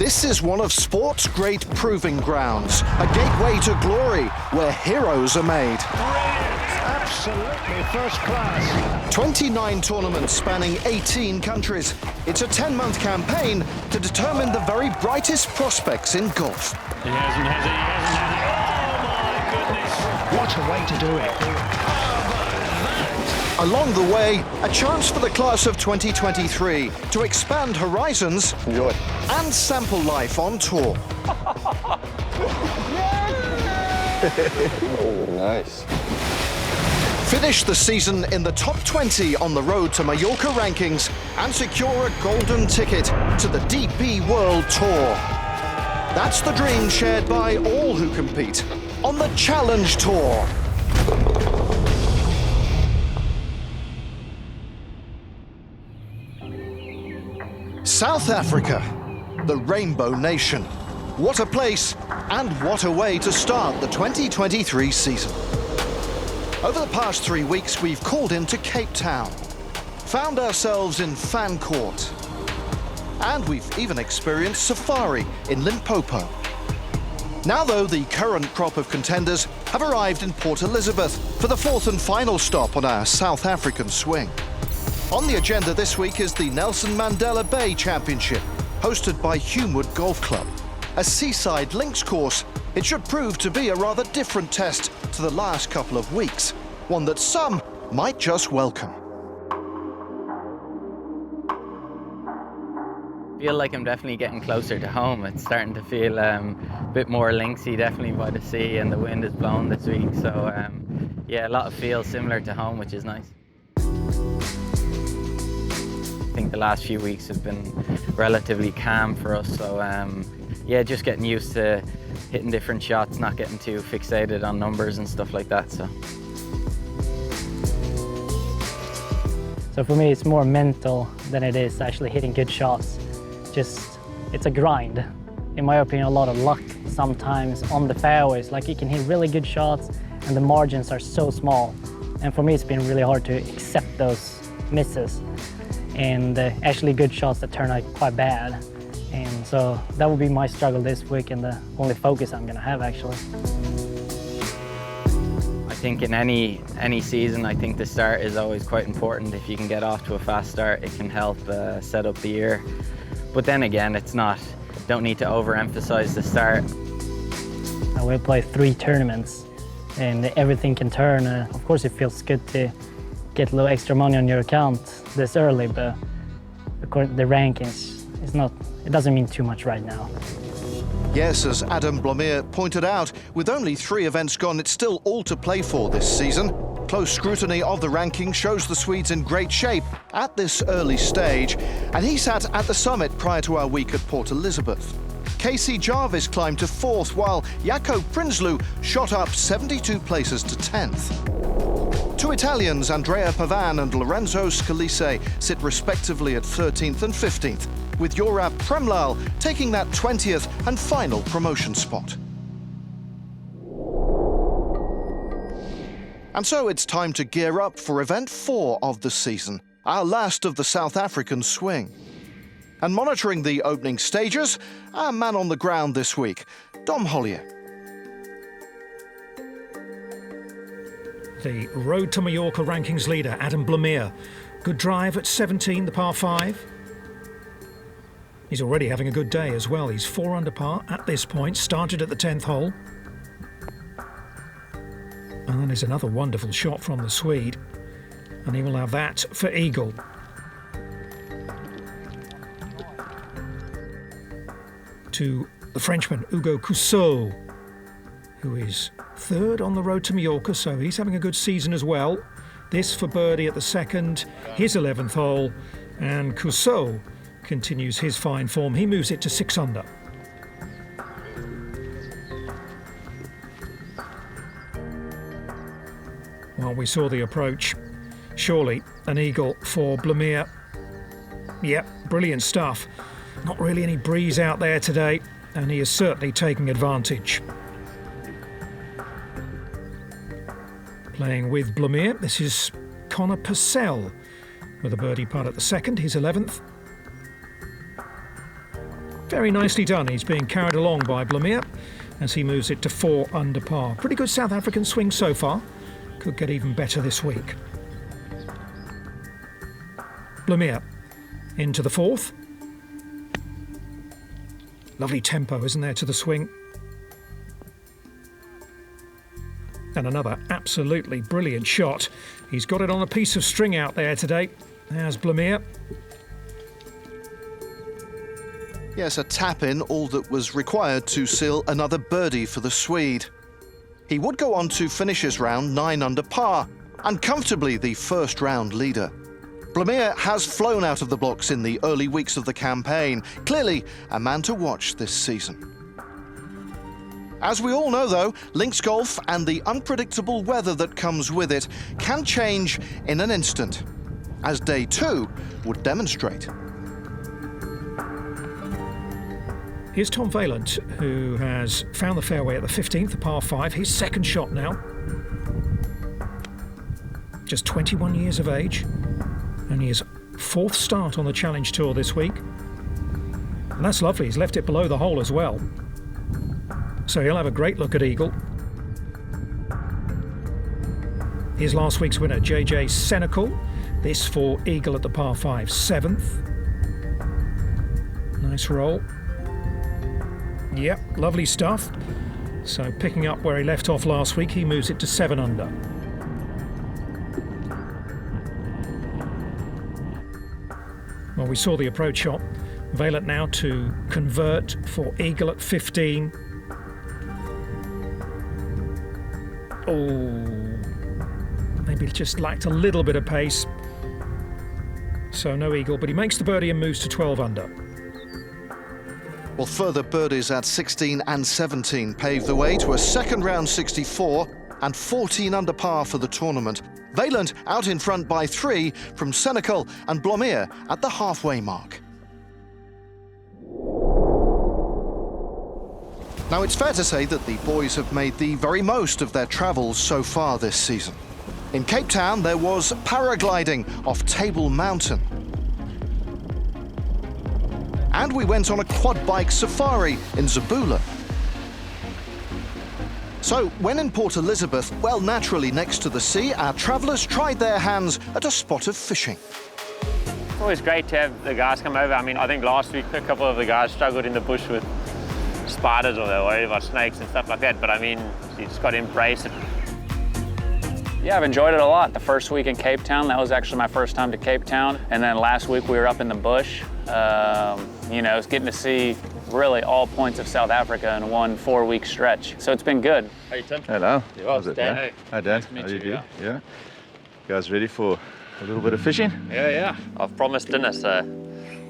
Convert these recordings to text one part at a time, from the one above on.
This is one of sport's great proving grounds, a gateway to glory where heroes are made. Absolutely first class. 29 tournaments spanning 18 countries. It's a 10-month campaign to determine the very brightest prospects in golf. He hasn't had it. Oh, my goodness. What a way to do it. Along the way, a chance for the class of 2023 to expand horizons and sample life on tour. Oh, nice. Finish the season in the top 20 on the road to Mallorca rankings and secure a golden ticket to the DP World Tour. That's the dream shared by all who compete on the Challenge Tour. South Africa, the Rainbow Nation. What a place and what a way to start the 2023 season. Over the past 3 weeks, we've called into Cape Town, found ourselves in Fan Court, and we've even experienced safari in Limpopo. Now, though, the current crop of contenders have arrived in Port Elizabeth for the fourth and final stop on our South African swing. On the agenda this week is the Nelson Mandela Bay Championship, hosted by Humewood Golf Club. A seaside links course, it should prove to be a rather different test to the last couple of weeks, one that some might just welcome. I feel like I'm definitely getting closer to home. It's starting to feel a bit more linksy, definitely by the sea, and the wind is blowing this week. So yeah, a lot of feels similar to home, which is nice. I think the last few weeks have been relatively calm for us, so yeah, just getting used to hitting different shots, not getting too fixated on numbers and stuff like that. So for me, it's more mental than it is actually hitting good shots. It's a grind. In my opinion, a lot of luck sometimes on the fairways. Like, you can hit really good shots and the margins are so small. And for me, it's been really hard to accept those misses and actually good shots that turn out quite bad. And so that will be my struggle this week and the only focus I'm gonna have, actually. I think in any season, I think the start is always quite important. If you can get off to a fast start, it can help set up the year. But then again, don't need to overemphasize the start. We play 3 tournaments and everything can turn. Of course, it feels good to get a little extra money on your account this early, but the rankings, it doesn't mean too much right now. Yes, as Adam Blomir pointed out, with only 3 events gone, it's still all to play for this season. Close scrutiny of the rankings shows the Swedes in great shape at this early stage, and he sat at the summit prior to our week at Port Elizabeth. Casey Jarvis climbed to 4th, while Jaakko Prinsloo shot up 72 places to 10th. 2 Italians, Andrea Pavan and Lorenzo Scalise, sit respectively at 13th and 15th, with Yorav Premlal taking that 20th and final promotion spot. And so it's time to gear up for event 4 of the season, our last of the South African swing. And monitoring the opening stages, our man on the ground this week, Dom Hollier. The Road to Mallorca rankings leader, Adam Blomir. Good drive at 17, the par 5. He's already having a good day as well. He's 4 under par at this point, started at the 10th hole. And then there's another wonderful shot from the Swede. And he will have that for eagle. To the Frenchman, Hugo Cousseau, who is 3rd on the Road to Mallorca, so he's having a good season as well. This for birdie at the 2nd, his 11th hole, and Cousseau continues his fine form. He moves it to 6 under. Well, we saw the approach. Surely an eagle for Blomir. Yep, brilliant stuff. Not really any breeze out there today, and he is certainly taking advantage. Playing with Blomir, this is Connor Purcell with a birdie putt at the 2nd, his 11th. Very nicely done. He's being carried along by Blamire as he moves it to 4 under par. Pretty good South African swing so far. Could get even better this week. Blamire into the 4th. Lovely tempo, isn't there, to the swing? And another absolutely brilliant shot. He's got it on a piece of string out there today. There's Blamire. Yes, a tap-in, all that was required to seal another birdie for the Swede. He would go on to finish his round 9 under par, and comfortably the first round leader. Blamire has flown out of the blocks in the early weeks of the campaign. Clearly, a man to watch this season. As we all know, though, links golf and the unpredictable weather that comes with it can change in an instant, as day 2 would demonstrate. Here's Tom Vaillant, who has found the fairway at the 15th, the par 5, his second shot now. Just 21 years of age, only his 4th start on the Challenge Tour this week. And that's lovely, he's left it below the hole as well. So he'll have a great look at eagle. Here's last week's winner, JJ Senecal. This for eagle at the par 5, 7th. Nice roll. Yep, lovely stuff. So picking up where he left off last week, he moves it to 7 under. Well, we saw the approach shot. Vaillant now to convert for eagle at 15. Oh, maybe just lacked a little bit of pace. So no eagle, but he makes the birdie and moves to 12 under. Well, further birdies at 16 and 17 paved the way to a second round 64 and 14 under par for the tournament. Vaillant out in front by 3 from Senecal and Blamire at the halfway mark. Now, it's fair to say that the boys have made the very most of their travels so far this season. In Cape Town, there was paragliding off Table Mountain. And we went on a quad bike safari in Zabula. So, when in Port Elizabeth, well, naturally next to the sea, our travellers tried their hands at a spot of fishing. It's always great to have the guys come over. I mean, I think last week a couple of the guys struggled in the bush with spiders, or they were worried about snakes and stuff like that, but I mean, you just got to embrace it. Yeah, I've enjoyed it a lot. The first week in Cape Town, that was actually my first time to Cape Town. And then last week we were up in the bush. You know, it's getting to see really all points of South Africa in one 4-week stretch. So it's been good. Hey, Tim. Hello. How's it, Dan? Hey. Hi, Dan. Nice to meet How do you you, do? yeah. Yeah. You guys ready for a little bit of fishing? Yeah. I've promised dinner, so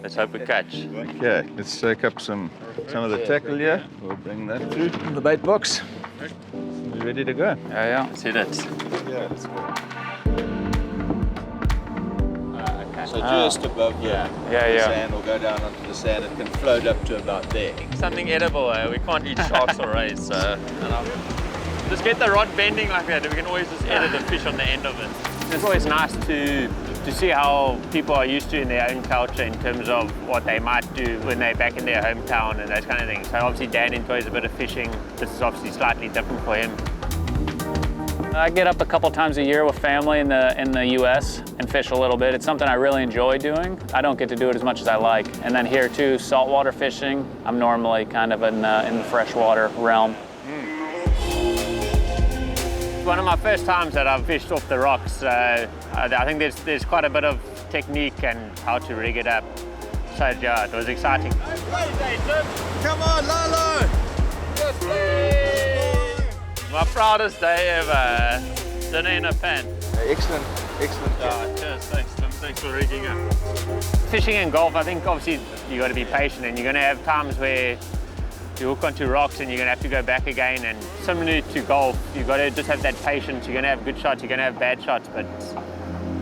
let's hope we catch. Okay, let's take up some of the tackle here. We'll bring that through in the bait box. We're ready to go. Yeah. Let's hit it. Yeah, let's go. So just above the sand, or go down onto the sand, it can float up to about there. Something edible. We can't eat sharks or rays, so just get the rod bending like that, and we can always just edit the fish on the end of it. It's always nice to see how people are used to in their own culture in terms of what they might do when they're back in their hometown and those kind of things. So obviously Dan enjoys a bit of fishing. This is obviously slightly different for him. I get up a couple times a year with family in the U.S. and fish a little bit. It's something I really enjoy doing. I don't get to do it as much as I like. And then here too, saltwater fishing. I'm normally kind of in the freshwater realm. One of my first times that I've fished off the rocks, so I think there's quite a bit of technique and how to rig it up. So yeah, it was exciting. Come on, Lalo! Yes, please! My proudest day ever. Dinner in a pan. Excellent. Cheers, thanks Tim, thanks for rigging it. Fishing and golf, I think obviously you got to be patient, and you're going to have times where you hook onto rocks and you're going to have to go back again, and similar to golf, you've got to just have that patience. You're going to have good shots, you're going to have bad shots, but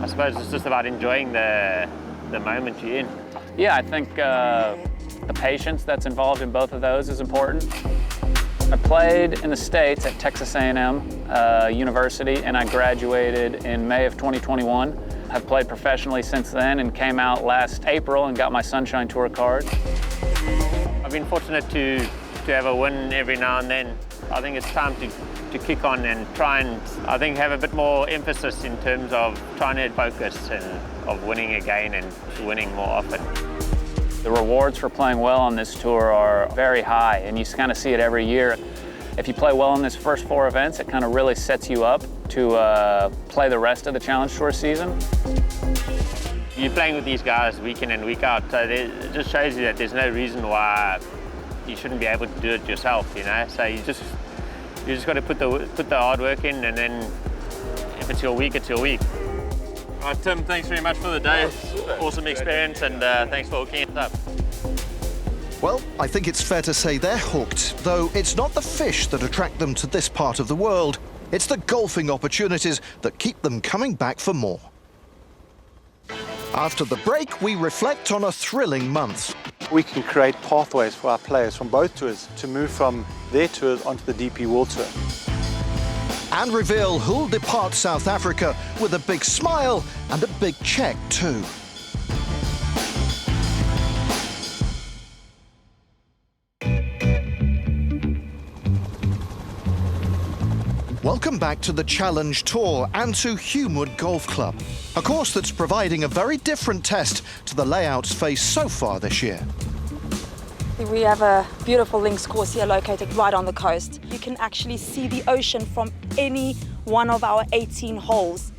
I suppose it's just about enjoying the moment you're in. Yeah, I think the patience that's involved in both of those is important. I played in the States at Texas A&M University, and I graduated in May of 2021. I've played professionally since then and came out last April and got my Sunshine Tour card. I've I've been fortunate to have a win every now and then. I think it's time to kick on and try and, I think, have a bit more emphasis in terms of trying to focus and of winning again and winning more often. The rewards for playing well on this tour are very high, and you kind of see it every year. If you play well in this first 4 events, it kind of really sets you up to play the rest of the Challenge Tour season. You're playing with these guys week in and week out, so it just shows you that there's no reason why you shouldn't be able to do it yourself, you know. So you just got to put the hard work in, and then if it's your week, it's your week. All right, Tim, thanks very much for the day. Awesome experience, and thanks for hooking it up. Well, I think it's fair to say they're hooked, though it's not the fish that attract them to this part of the world. It's the golfing opportunities that keep them coming back for more. After the break, we reflect on a thrilling month. We can create pathways for our players from both tours to move from their tours onto the DP World Tour. And reveal who'll depart South Africa with a big smile and a big check too. Welcome back to the Challenge Tour and to Humewood Golf Club, a course that's providing a very different test to the layouts faced so far this year. We have a beautiful links course here located right on the coast. You can actually see the ocean from any one of our 18 holes.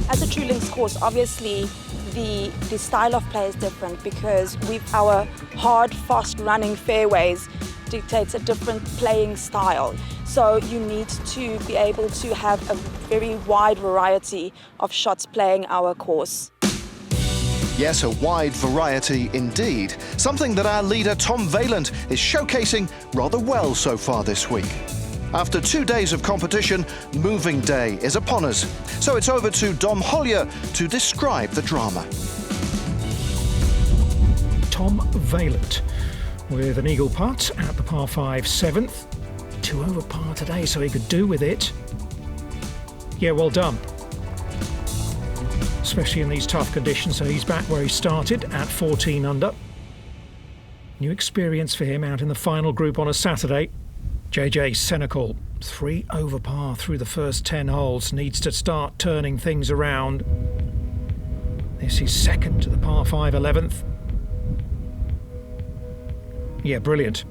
As a true links course, obviously the style of play is different because our hard, fast-running fairways dictates a different playing style. So you need to be able to have a very wide variety of shots playing our course. Yes, a wide variety indeed. Something that our leader Tom Vaillant is showcasing rather well so far this week. After 2 days of competition, moving day is upon us. So it's over to Dom Hollier to describe the drama. Tom Vaillant with an eagle putt at the par 5 7th. 2 over par today, so he could do with it. Yeah, well done. Especially in these tough conditions, so he's back where he started at 14 under. New experience for him out in the final group on a Saturday. JJ Senecal, 3 over par through the first 10 holes, needs to start turning things around. This is second to the par 5 11th. Yeah, brilliant.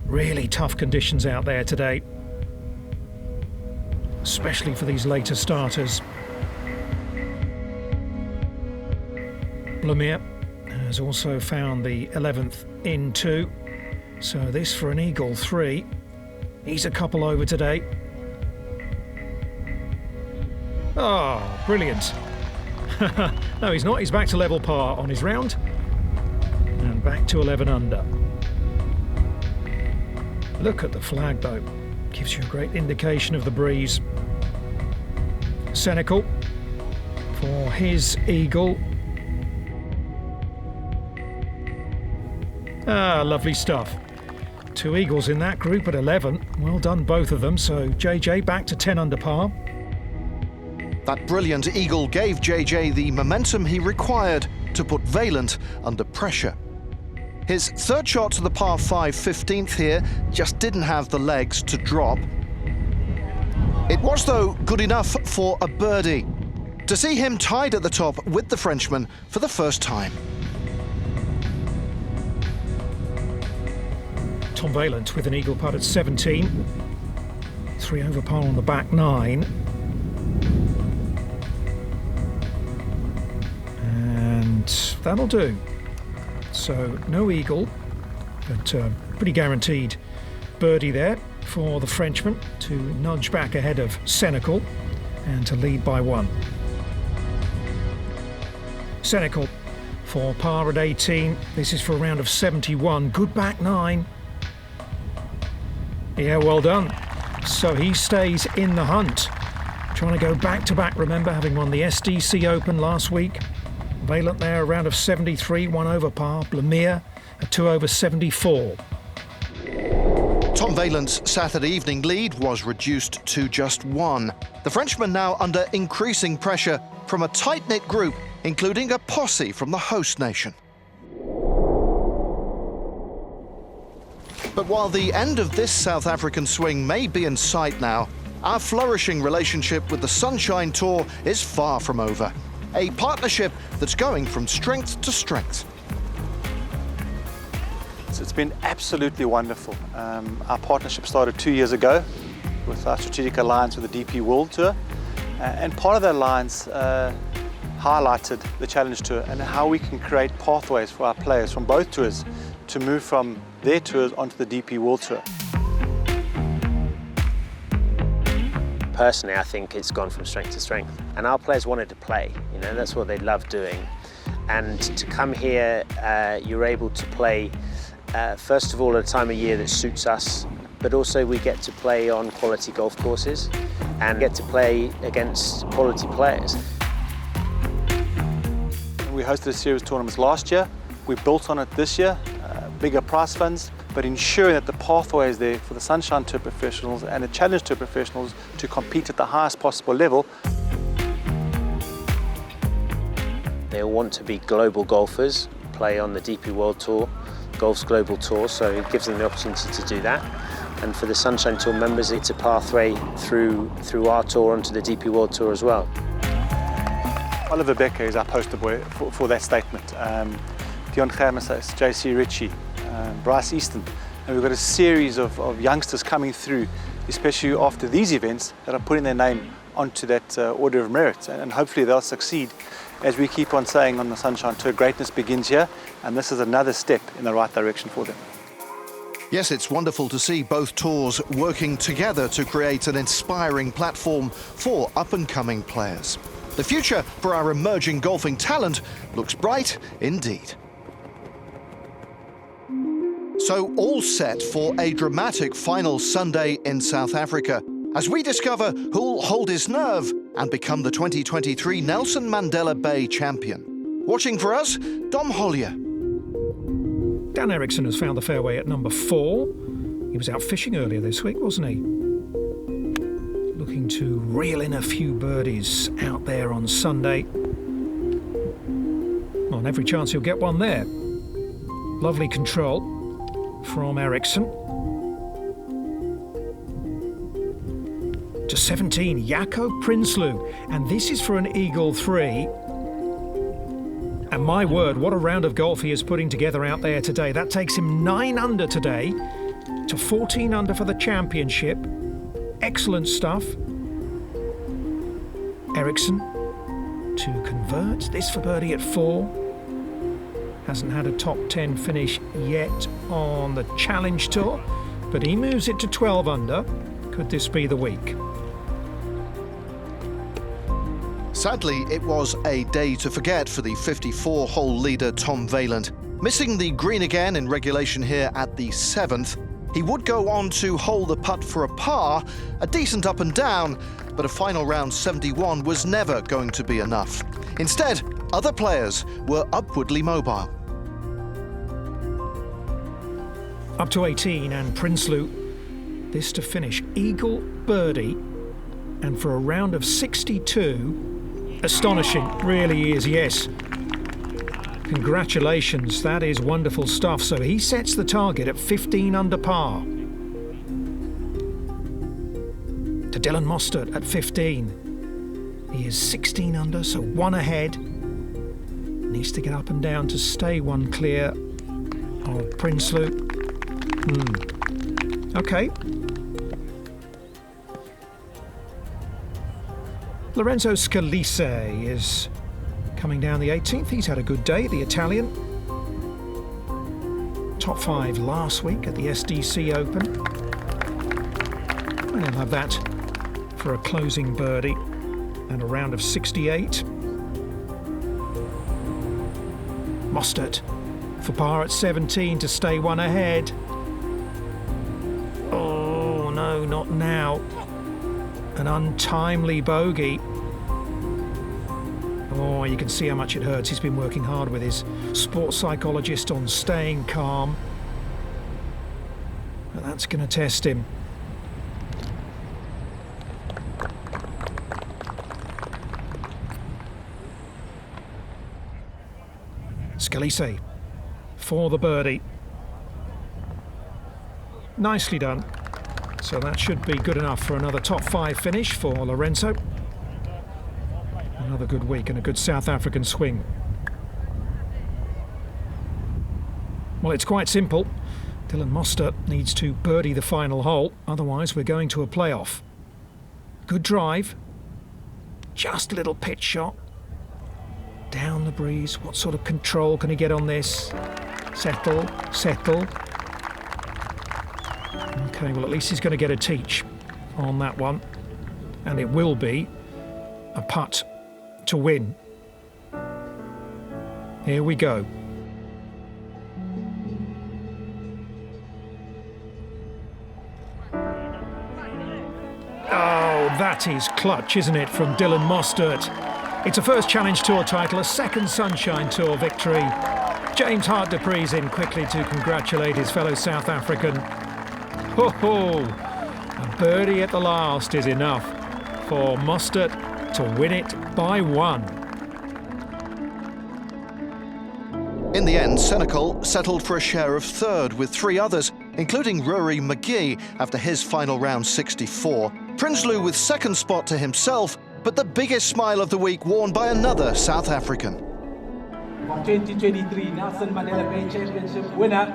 Really tough conditions out there today, especially for these later starters. Blamir has also found the 11th in 2, so this for an eagle 3. He's a couple over today. Oh, brilliant. No, he's not. He's back to level par on his round and back to 11 under. Look at the flag though, gives you a great indication of the breeze. Senecal for his eagle. Ah, lovely stuff. 2 eagles in that group at 11. Well done both of them, so JJ back to 10 under par. That brilliant eagle gave JJ the momentum he required to put Vaillant under pressure. His third shot to the par 5 15th here just didn't have the legs to drop. It was, though, good enough for a birdie. To see him tied at the top with the Frenchman for the first time. Tom Vaillant with an eagle putt at 17. 3 over par on the back 9. And that'll do. So no eagle, but pretty guaranteed birdie there for the Frenchman to nudge back ahead of Senecal and to lead by 1. Senecal for par at 18. This is for a round of 71. Good back 9. Yeah, well done. So he stays in the hunt. Trying to go back-to-back, remember, having won the SDC Open last week. Vaillant there, a round of 73, 1 over par. Blamir, a 2 over 74. Tom Vaillant's Saturday evening lead was reduced to just 1. The Frenchman now under increasing pressure from a tight-knit group, including a posse from the host nation. But while the end of this South African swing may be in sight now, our flourishing relationship with the Sunshine Tour is far from over. A partnership that's going from strength to strength. It's been absolutely wonderful. Our partnership started 2 years ago with our strategic alliance with the DP World Tour. And part of that alliance highlighted the Challenge Tour and how we can create pathways for our players from both tours to move from their tours onto the DP World Tour. Personally, I think it's gone from strength to strength. And our players wanted to play, you know, that's what they love doing. And to come here, you're able to play, first of all, at a time of year that suits us, but also we get to play on quality golf courses and get to play against quality players. We hosted a series of tournaments last year. We built on it this year, bigger prize funds, but ensuring that the pathway is there for the Sunshine Tour professionals and the Challenge Tour professionals to compete at the highest possible level. They want to be global golfers, play on the DP World Tour, Golf's Global Tour, so it gives them the opportunity to do that. And for the Sunshine Tour members, it's a pathway through our tour onto the DP World Tour as well. Oliver Becker is our poster boy for that statement. Dion Germishuis, JC Ritchie, Bryce Easton. And we've got a series of youngsters coming through, especially after these events, that are putting their name onto that Order of Merit. And hopefully they'll succeed. As we keep on saying on the Sunshine Tour, greatness begins here, and this is another step in the right direction for them. Yes, it's wonderful to see both tours working together to create an inspiring platform for up-and-coming players. The future for our emerging golfing talent looks bright indeed. So all set for a dramatic final Sunday in South Africa as we discover who'll hold his nerve and become the 2023 Nelson Mandela Bay champion. Watching for us, Dom Hollier. Dan Eriksson has found the fairway at number 4. He was out fishing earlier this week, wasn't he? Looking to reel in a few birdies out there on Sunday. Well, on every chance he'll get one there. Lovely control from Eriksson. To 17, Jaco Prinsloo, and this is for an eagle 3. And my word, what a round of golf he is putting together out there today. That takes him 9 under today to 14 under for the championship. Excellent stuff. Eriksson to convert this for birdie at 4. Hasn't had a top 10 finish yet on the Challenge Tour, but he moves it to 12 under. Could this be the week? Sadly, it was a day to forget for the 54-hole leader Tom Valand. Missing the green again in regulation here at the 7th, he would go on to hold the putt for a par, a decent up and down, but a final round 71 was never going to be enough. Instead, other players were upwardly mobile. Up to 18 and Prinsloo, this to finish eagle birdie, and for a round of 62, astonishing, really is, yes. Congratulations, that is wonderful stuff. So he sets the target at 15 under par. To Dylan Mostert at 15. He is 16 under, so 1 ahead. Needs to get up and down to stay 1 clear of Prinsloo. Okay. Lorenzo Scalise is coming down the 18th. He's had a good day, the Italian. Top 5 last week at the SDC Open. And he'll have that for a closing birdie and a round of 68. Mostert for par at 17 to stay 1 ahead. Oh no, not now. An untimely bogey. Oh, you can see how much it hurts. He's been working hard with his sports psychologist on staying calm. But that's going to test him. Scalise for the birdie. Nicely done. So that should be good enough for another top 5 finish for Lorenzo. Another good week and a good South African swing. Well, it's quite simple. Dylan Mostert needs to birdie the final hole, otherwise we're going to a playoff. Good drive. Just a little pitch shot. Down the breeze. What sort of control can he get on this? Settle, settle. Okay, well, at least he's going to get a teach on that one. And it will be a putt to win. Here we go. Oh, that is clutch, isn't it, from Dylan Mostert? It's a first Challenge Tour title, a second Sunshine Tour victory. James Hart-Dupree's in quickly to congratulate his fellow South African. Ho ho! A birdie at the last is enough for Mostert to win it by 1. In the end, Senecal settled for a share of 3rd with 3 others, including Rory McGee after his final round 64. Prinsloo with 2nd spot to himself, but the biggest smile of the week worn by another South African. From 2023 Nelson Mandela Bay Championship winner,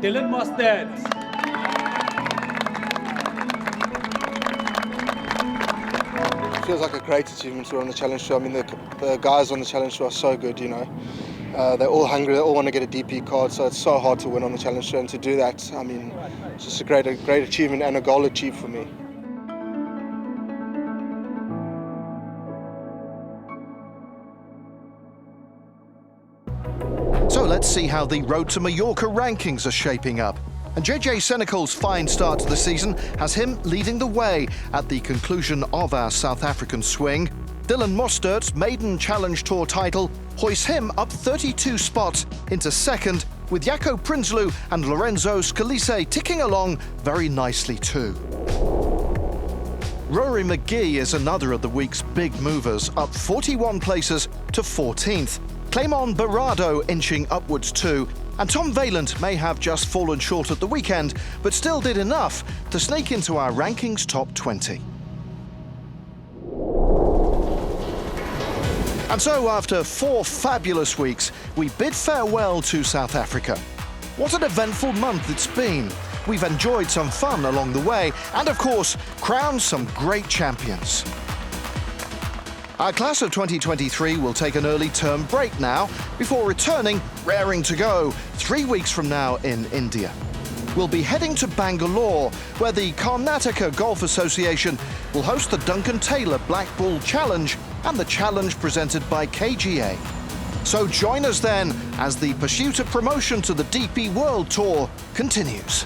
Dylan Mostert. Feels like a great achievement to run the Challenge Tour. I mean, the guys on the Challenge Tour are so good, you know. They're all hungry, they all want to get a DP card, so it's so hard to win on the Challenge Tour, and to do that, I mean, it's just a great achievement and a goal achieved for me. So let's see how the Road to Mallorca rankings are shaping up. And JJ Senecal's fine start to the season has him leading the way at the conclusion of our South African swing. Dylan Mostert's maiden Challenge Tour title hoists him up 32 spots into 2nd, with Jaco Prinsloo and Lorenzo Scalise ticking along very nicely too. Rory McGee is another of the week's big movers, up 41 places to 14th. Clément Barrado inching upwards too, and Tom Vaillant may have just fallen short at the weekend, but still did enough to sneak into our rankings top 20. And so, after 4 fabulous weeks, we bid farewell to South Africa. What an eventful month it's been. We've enjoyed some fun along the way, and of course, crowned some great champions. Our class of 2023 will take an early term break now, before returning, raring to go, 3 weeks from now in India. We'll be heading to Bangalore, where the Karnataka Golf Association will host the Duncan Taylor Black Ball Challenge and the challenge presented by KGA. So join us then as the pursuit of promotion to the DP World Tour continues.